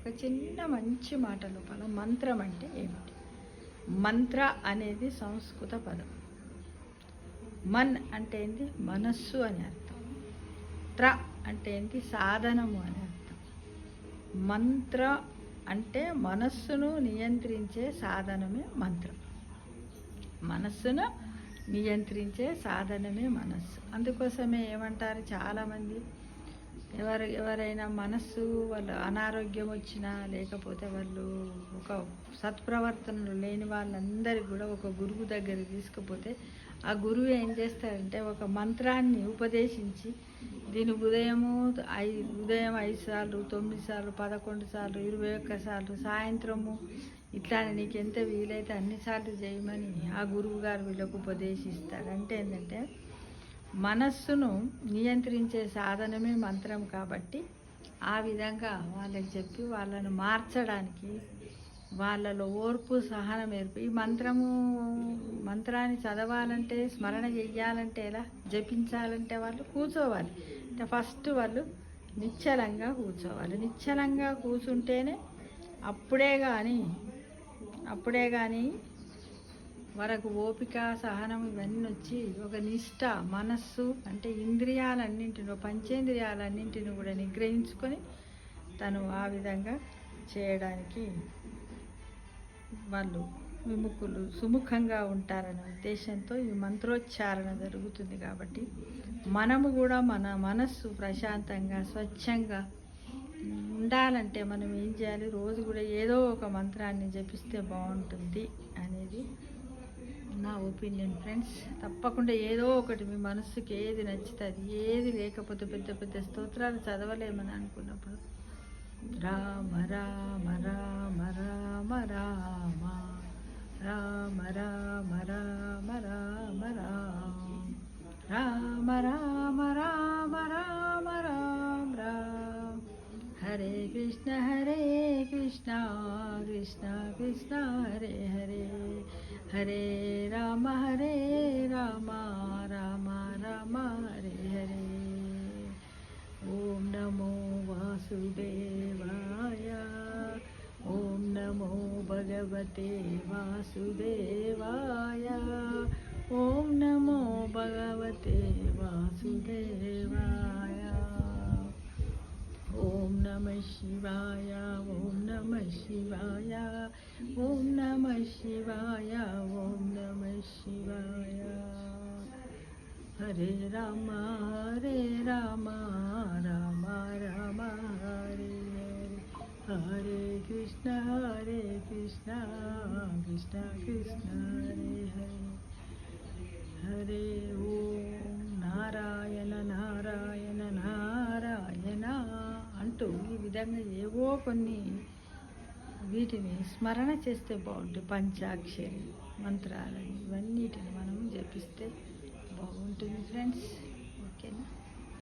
ఒక చిన్న మంచి మాట లోపల మంత్రం అంటే ఏమిటి? మంత్ర అనేది సంస్కృత పదం. మన్ అంటే ఏంటి? మనస్సు అని అర్థం. త్ర అంటే ఏంటి? సాధనము అని అర్థం. మంత్ర అంటే మనస్సును నియంత్రించే సాధనమే మంత్రం. మనస్సును నియంత్రించే సాధనమే మనస్సు. అందుకోసమే ఏమంటారు చాలామంది, ఎవరైనా మనస్సు వాళ్ళు అనారోగ్యం వచ్చినా, లేకపోతే వాళ్ళు ఒక సత్ప్రవర్తనలు లేని వాళ్ళందరికీ కూడా ఒక గురువు దగ్గర తీసుకుపోతే ఆ గురువు ఏం చేస్తారంటే ఒక మంత్రాన్ని ఉపదేశించి, దీని ఉదయం 5 సార్లు, 9 సార్లు, 11 సార్లు, 21 సార్లు, సాయంత్రము ఇట్లా నీకు ఎంత వీలైతే అన్నిసార్లు చేయమని ఆ గురువు గారు వీళ్ళకు ఉపదేశిస్తారు. అంటే ఏంటంటే మనస్సును నియంత్రించే సాధనమే మంత్రం. కాబట్టి ఆ విధంగా వాళ్ళకి చెప్పి వాళ్ళను మార్చడానికి, వాళ్ళలో ఓర్పు సహనం ఏర్పి ఈ మంత్రాన్ని చదవాలంటే, స్మరణ చెయ్యాలంటే, ఎలా జపించాలంటే వాళ్ళు కూర్చోవాలి. అంటే ఫస్ట్ వాళ్ళు నిశ్చలంగా కూర్చోవాలి. నిశ్చలంగా కూర్చుంటేనే అప్పుడే కానీ వరకు ఓపిక, సహనం ఇవన్నీ వచ్చి ఒక నిష్ఠ, మనస్సు అంటే ఇంద్రియాలన్నింటిని, పంచేంద్రియాలన్నింటిని కూడా నిగ్రహించుకొని తను ఆ విధంగా చేయడానికి వాళ్ళు విముఖులు సుముఖంగా ఉంటారనే ఉద్దేశంతో ఈ మంత్రోచ్చారణ జరుగుతుంది. కాబట్టి మనము కూడా మన మనస్సు ప్రశాంతంగా, స్వచ్ఛంగా ఉండాలంటే మనం ఏం చేయాలి? రోజు కూడా ఏదో ఒక మంత్రాన్ని జపిస్తే బాగుంటుంది అనేది నా ఒపీనియన్ ఫ్రెండ్స్. తప్పకుండా ఏదో ఒకటి మీ మనస్సుకి ఏది నచ్చుతుంది, ఏది లేకపోతే పెద్ద స్తోత్రాలు చదవలేమని అనుకున్నప్పుడు రామ రామ రామ రామ రామ రామ రామ రామ రామ రామ రామ రామ రామ రామ రామ హరే కృష్ణ కృష్ణ కృష్ణ హరే హరే హరే రామ రామ రామ హరే హరే. ఓం నమో వాసుదేవాయ. ఓం నమో భగవతే వాసుదేవాయ. ఓం నమో భగవతే వాసుదేవాయ. ఓం నమః శివాయ. ఓం నమః శివాయ. ఓం నమః శివాయ. ఓం నమః శివాయ. హరే రామ రామ రామ హరే హరే. హరే కృష్ణ కృష్ణ కృష్ణ హరే హరే. హరే ఓం నారాయణ నారాయణ నారాయణ అంటూ ఈ విధంగా ఏవో కొన్ని వీటిని స్మరణ చేస్తే బాగుంటుంది. పంచాక్షరి మంత్రాలని ఇవన్నిటిని మనం జపిస్తే బాగుంటుంది ఫ్రెండ్స్. ఓకేనా?